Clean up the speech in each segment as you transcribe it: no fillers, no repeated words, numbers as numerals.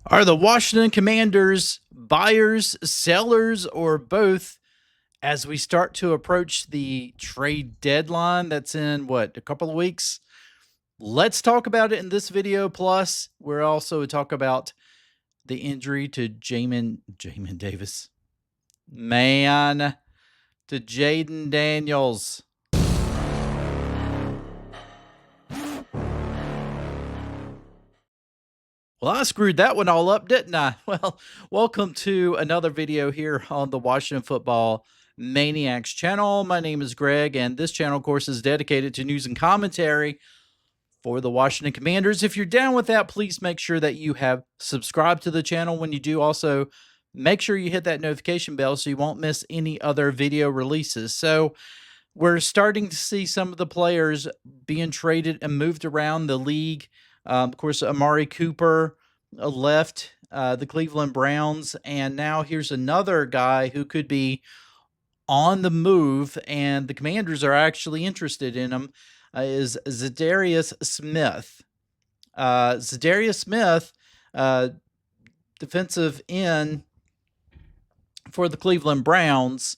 Are the Washington Commanders buyers, sellers, or both as we start to approach the trade deadline that's in a couple of weeks? Let's talk about it in this video. Plus, we're also talk about the injury to Jamin Davis. Man, to Jayden Daniels. Well, I screwed that one all up, didn't I? Well, welcome to another video here on the Washington Football Maniacs channel. My name is Greg, and this channel, of course, is dedicated to news and commentary for the Washington Commanders. If you're down with that, please make sure that you have subscribed to the channel. When you do, also make sure you hit that notification bell so you won't miss any other video releases. So, we're starting to see some of the players being traded and moved around the league. Of course, Amari Cooper left the Cleveland Browns, and now here's another guy who could be on the move, and the Commanders are actually interested in him. Is Zadarius Smith? Zadarius Smith, defensive end for the Cleveland Browns.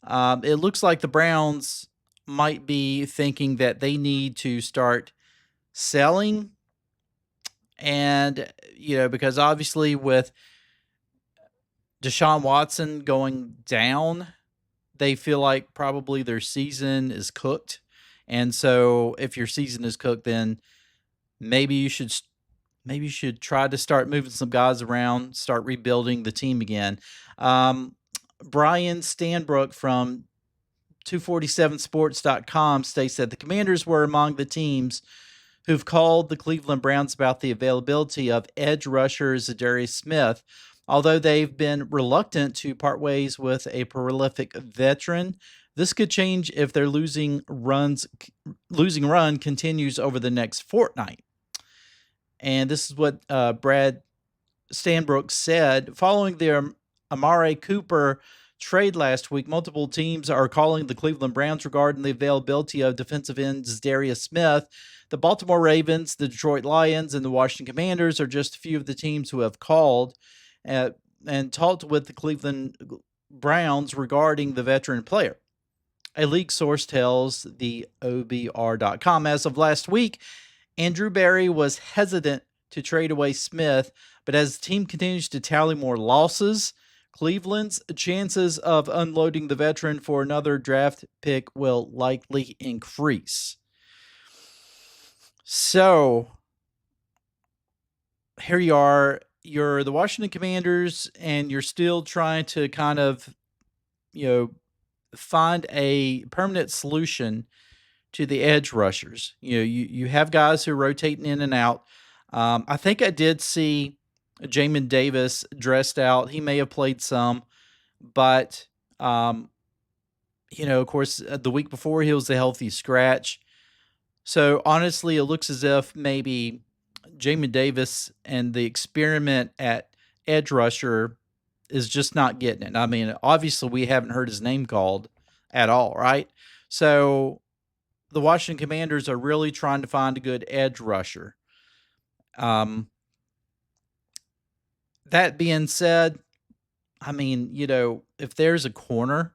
It looks like the Browns might be thinking that they need to start selling. And, because obviously with Deshaun Watson going down, they feel like probably their season is cooked. And so if your season is cooked, then maybe you should try to start moving some guys around, start rebuilding the team again. Brian Stanbrook from 247sports.com states that the Commanders were among the teams who've called the Cleveland Browns about the availability of edge rusher Zadarius Smith. Although they've been reluctant to part ways with a prolific veteran, this could change if their losing run continues over the next fortnight. And this is what Brad Stanbrook said. Following the Amari Cooper trade last week, multiple teams are calling the Cleveland Browns regarding the availability of defensive end Zadarius Smith. The Baltimore Ravens, the Detroit Lions, and the Washington Commanders are just a few of the teams who have called and talked with the Cleveland Browns regarding the veteran player. A league source tells the OBR.com. As of last week, Andrew Berry was hesitant to trade away Smith, but as the team continues to tally more losses, Cleveland's chances of unloading the veteran for another draft pick will likely increase. So, here you are. You're the Washington Commanders, and you're still trying to kind of, find a permanent solution to the edge rushers. You have guys who are rotating in and out. I think I did see Jamin Davis dressed out. He may have played some, but of course, the week before he was a healthy scratch. So honestly, it looks as if maybe Jamin Davis and the experiment at edge rusher is just not getting it. I mean, obviously we haven't heard his name called at all, right? So the Washington Commanders are really trying to find a good edge rusher. That being said, I mean, if there's a corner,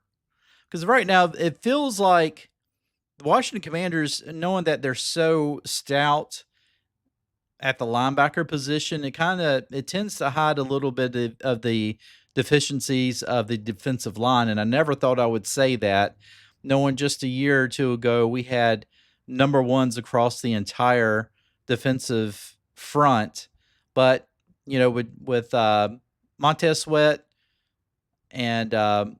because right now it feels like the Washington Commanders, knowing that they're so stout at the linebacker position, it tends to hide a little bit of the deficiencies of the defensive line. And I never thought I would say that, knowing just a year or two ago we had number ones across the entire defensive front. But with Montez Sweat and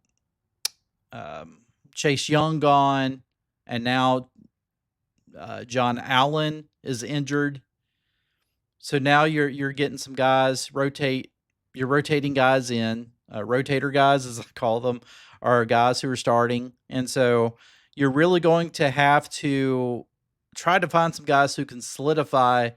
Chase Young gone, and now John Allen is injured. So now you're getting some guys You're rotating guys in. Rotator guys, as I call them, are guys who are starting, and so you're really going to have to try to find some guys who can solidify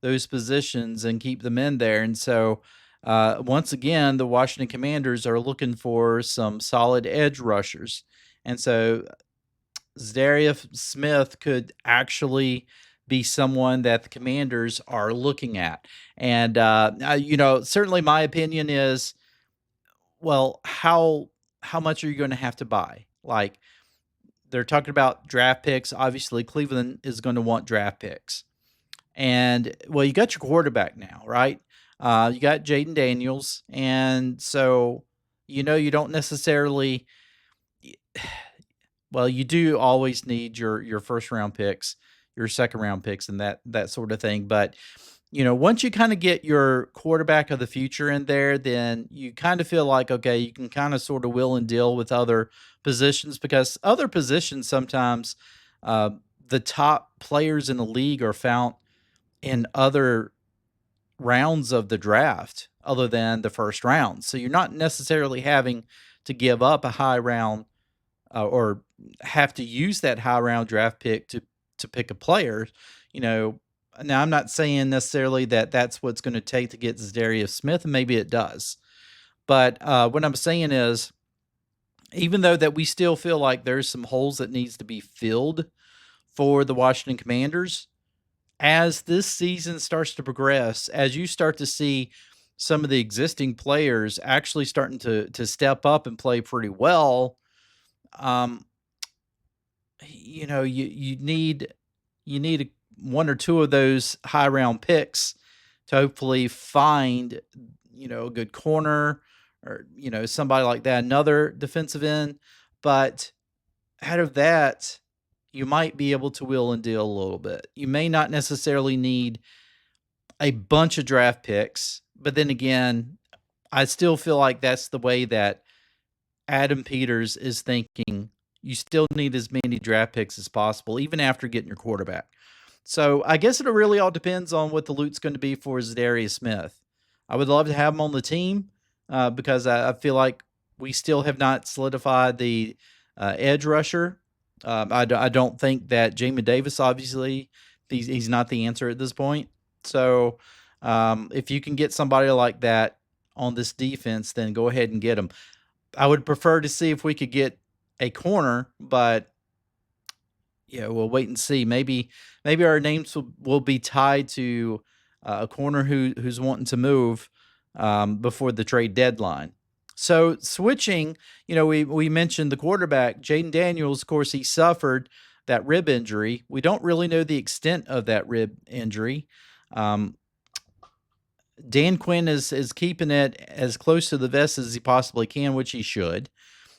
those positions and keep them in there. And so, once again, the Washington Commanders are looking for some solid edge rushers. And so Zadarius Smith could actually be someone that the Commanders are looking at. And certainly my opinion is, well, how much are you going to have to buy? Like, they're talking about draft picks. Obviously, Cleveland is going to want draft picks. And well, you got your quarterback now, right? You got Jayden Daniels, and so you don't necessarily. Well, you do always need your first round picks, your second round picks, and that sort of thing. But once you kind of get your quarterback of the future in there, then you kind of feel like, okay, you can kind of sort of will and deal with other positions, because other positions sometimes uh, the top players in the league are found in other rounds of the draft other than the first round. So you're not necessarily having to give up a high round or have to use that high round draft pick to pick a player. You know, now I'm not saying necessarily that that's what's going to take to get Zadarius Smith, and maybe it does. But what I'm saying is, even though that we still feel like there's some holes that needs to be filled for the Washington Commanders, as this season starts to progress, as you start to see some of the existing players actually starting to step up and play pretty well, um, you need one or two of those high round picks to hopefully find a good corner, or somebody like that, another defensive end. But out of that, you might be able to wheel and deal a little bit. You may not necessarily need a bunch of draft picks, but then again, I still feel like that's the way that Adam Peters is thinking. You still need as many draft picks as possible, even after getting your quarterback. So I guess it really all depends on what the loot's going to be for Zadarius Smith. I would love to have him on the team because I feel like we still have not solidified the edge rusher. I don't think that Jamin Davis, obviously, he's not the answer at this point. So if you can get somebody like that on this defense, then go ahead and get him. I would prefer to see if we could get a corner, but yeah, we'll wait and see. Maybe our names will be tied to a corner who's wanting to move before the trade deadline. So switching, we mentioned the quarterback, Jayden Daniels. Of course, he suffered that rib injury. We don't really know the extent of that rib injury. Um, Dan Quinn is keeping it as close to the vest as he possibly can, which he should.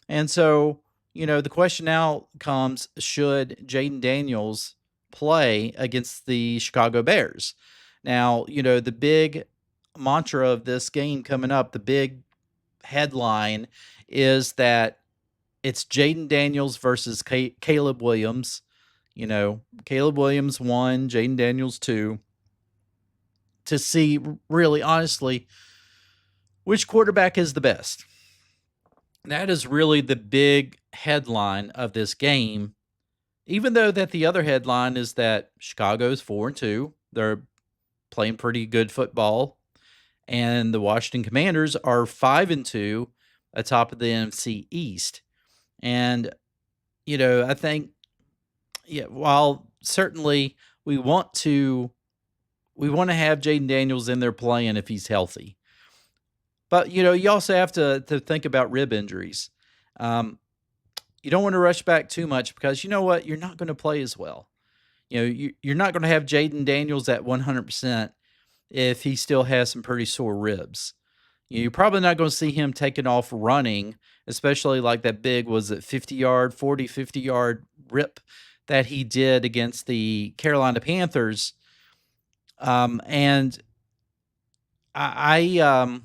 And so, the question now comes, should Jayden Daniels play against the Chicago Bears? Now, the big mantra of this game coming up, the big headline is that it's Jayden Daniels versus Caleb Williams. Caleb Williams 1, Jayden Daniels 2, to see really honestly which quarterback is the best. That is really the big headline of this game, even though that the other headline is that Chicago's 4-2. They're playing pretty good football, and the Washington Commanders are 5-2 atop of the NFC East. And I think, yeah, while certainly we want to have Jayden Daniels in there playing if he's healthy. But, you also have to think about rib injuries. You don't want to rush back too much, because you know what? You're not going to play as well. You're not going to have Jayden Daniels at 100% if he still has some pretty sore ribs. You're probably not going to see him taking off running, especially like that big, was it 50-yard, 40, 50-yard rip that he did against the Carolina Panthers. And I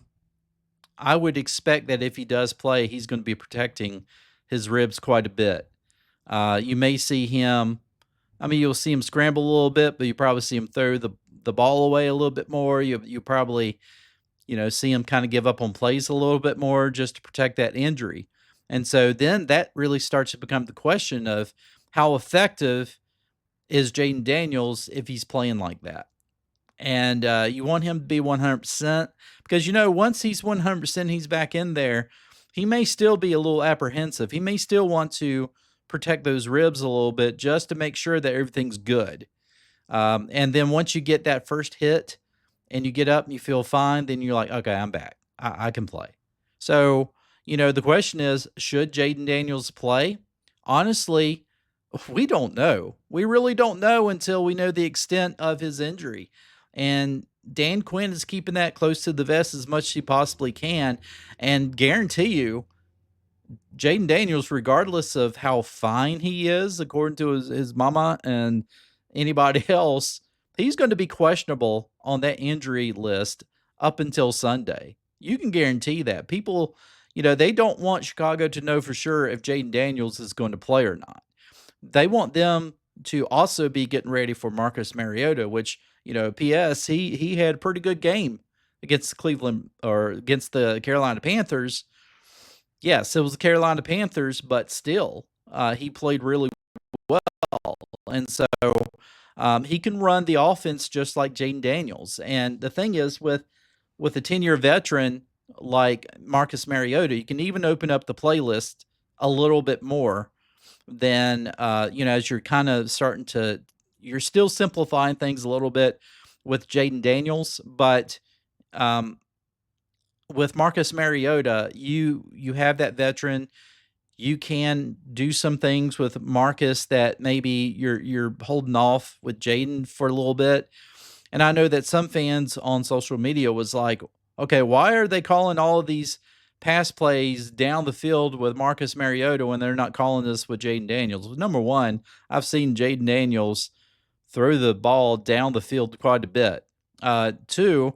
would expect that if he does play, he's going to be protecting his ribs quite a bit. You may see him, you'll see him scramble a little bit, but you probably see him throw the ball away a little bit more. You probably, see him kind of give up on plays a little bit more just to protect that injury. And so then that really starts to become the question of how effective is Jayden Daniels if he's playing like that. And you want him to be 100%, because, once he's 100%, he's back in there, he may still be a little apprehensive. He may still want to protect those ribs a little bit just to make sure that everything's good. And then once you get that first hit and you get up and you feel fine, then you're like, okay, I'm back. I can play. So, the question is, should Jayden Daniels play? Honestly, we don't know. We really don't know until we know the extent of his injury. And Dan Quinn is keeping that close to the vest as much as he possibly can. And guarantee you, Jayden Daniels, regardless of how fine he is, according to his mama and anybody else, he's going to be questionable on that injury list up until Sunday. You can guarantee that. People, they don't want Chicago to know for sure if Jayden Daniels is going to play or not. They want them to also be getting ready for Marcus Mariota, which, PS, he had a pretty good game against Cleveland or against the Carolina Panthers. Yes, it was the Carolina Panthers, but still, he played really well, and so he can run the offense just like Jayden Daniels. And the thing is, with a 10-year veteran like Marcus Mariota, you can even open up the playlist a little bit more than as you're kind of starting to. You're still simplifying things a little bit with Jayden Daniels, but um, with Marcus Mariota, you have that veteran. You can do some things with Marcus that maybe you're holding off with Jayden for a little bit. And I know that some fans on social media was like, okay, why are they calling all of these pass plays down the field with Marcus Mariota when they're not calling this with Jayden Daniels? Well, number one, I've seen Jayden Daniels throw the ball down the field quite a bit. Two,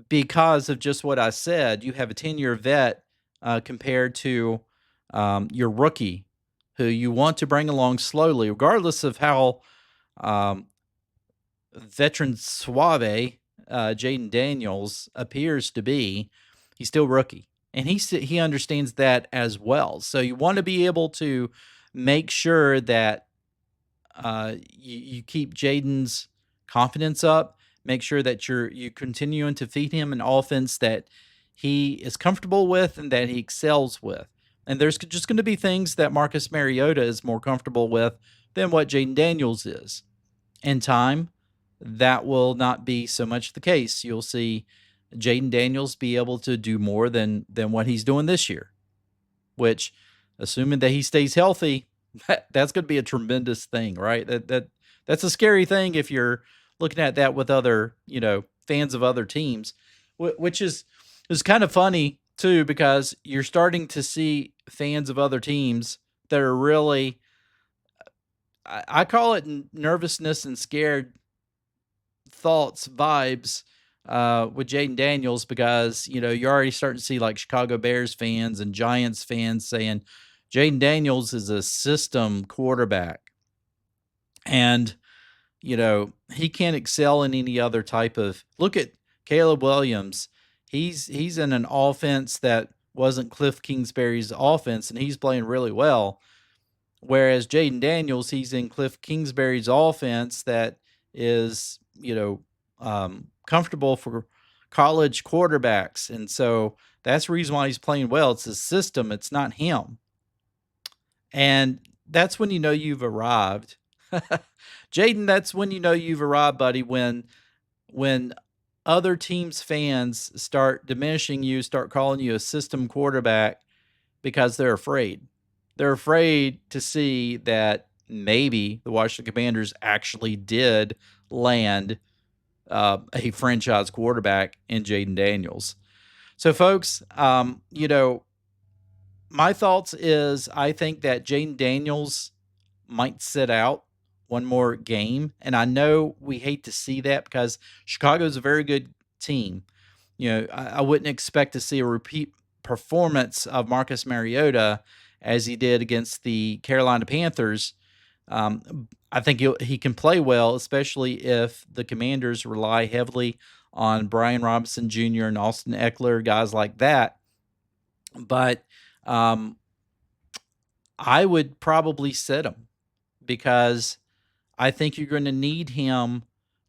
because of just what I said, you have a 10-year vet compared to your rookie who you want to bring along slowly, regardless of how um, veteran suave Jayden Daniels appears to be. He's still rookie, and he understands that as well. So you want to be able to make sure that you keep Jayden's confidence up. Make sure that you continuing to feed him an offense that he is comfortable with and that he excels with. And there's just going to be things that Marcus Mariota is more comfortable with than what Jayden Daniels is. In time, that will not be so much the case. You'll see Jayden Daniels be able to do more than what he's doing this year, which, assuming that he stays healthy, that's going to be a tremendous thing, right? That's a scary thing if you're looking at that with other, fans of other teams, which is kind of funny too, because you're starting to see fans of other teams that are really, I call it nervousness and scared thoughts, vibes with Jayden Daniels, because you're already starting to see like Chicago Bears fans and Giants fans saying Jayden Daniels is a system quarterback, and he can't excel in any other type of. Look at Caleb Williams. He's in an offense that wasn't Cliff Kingsbury's offense, and he's playing really well. Whereas Jayden Daniels, he's in Cliff Kingsbury's offense that is, comfortable for college quarterbacks. And so that's the reason why he's playing well. It's his system, it's not him. And that's when you know you've arrived. Jayden, that's when you know you've arrived, buddy, when other teams' fans start diminishing you, start calling you a system quarterback because they're afraid. They're afraid to see that maybe the Washington Commanders actually did land a franchise quarterback in Jayden Daniels. So, folks, my thoughts is I think that Jayden Daniels might sit out one more game, and I know we hate to see that because Chicago is a very good team. I wouldn't expect to see a repeat performance of Marcus Mariota as he did against the Carolina Panthers. I think he can play well, especially if the Commanders rely heavily on Brian Robinson Jr. and Austin Eckler, guys like that. But I would probably sit him because I think you're going to need him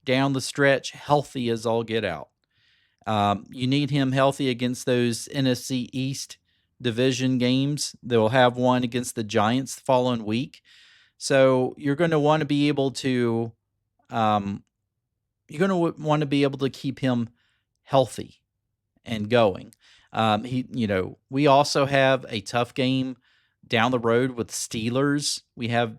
down the stretch healthy as all get out. You need him healthy against those NFC East division games. They'll have one against the Giants the following week. So you're going to want to be able to you're going to want to be able to keep him healthy and going. We also have a tough game down the road with Steelers. We have,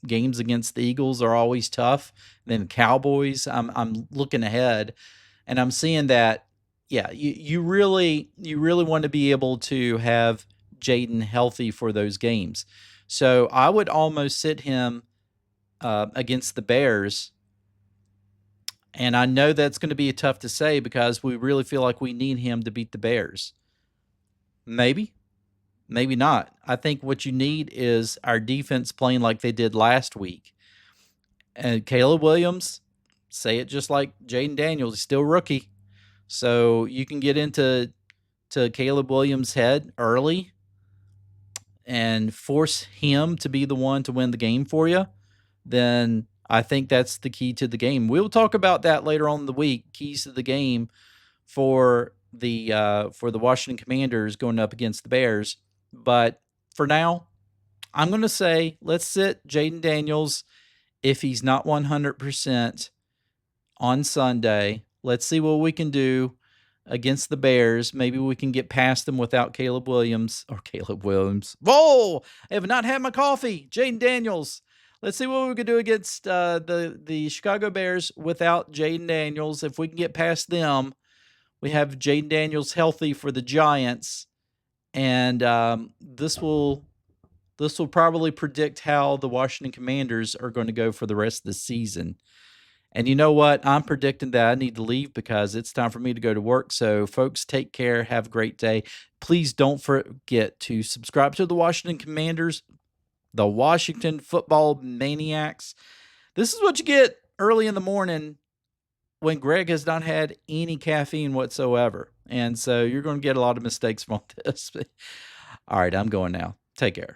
games against the Eagles are always tough. Then Cowboys. I'm looking ahead, and I'm seeing that. Yeah, you really want to be able to have Jayden healthy for those games. So I would almost sit him against the Bears. And I know that's going to be tough to say because we really feel like we need him to beat the Bears. Maybe, maybe not. I think what you need is our defense playing like they did last week. And Caleb Williams, say it just like Jayden Daniels, he's still rookie. So you can get into Caleb Williams' head early and force him to be the one to win the game for you, then I think that's the key to the game. We'll talk about that later on in the week. Keys to the game for the Washington Commanders going up against the Bears. But for now, I'm going to say let's sit Jayden Daniels if he's not 100% on Sunday. Let's see what we can do against the Bears. Maybe we can get past them without Caleb Williams. Whoa! I have not had my coffee. Jayden Daniels. Let's see what we can do against the Chicago Bears without Jayden Daniels. If we can get past them, we have Jayden Daniels healthy for the Giants, and this will probably predict how the Washington Commanders are going to go for the rest of the season. And you know what? I'm predicting that I need to leave because it's time for me to go to work. So, folks, take care. Have a great day. Please don't forget to subscribe to the Washington Commanders, the Washington Football Maniacs. This is what you get early in the morning when Greg has not had any caffeine whatsoever. And so you're going to get a lot of mistakes from this. All right, I'm going now. Take care.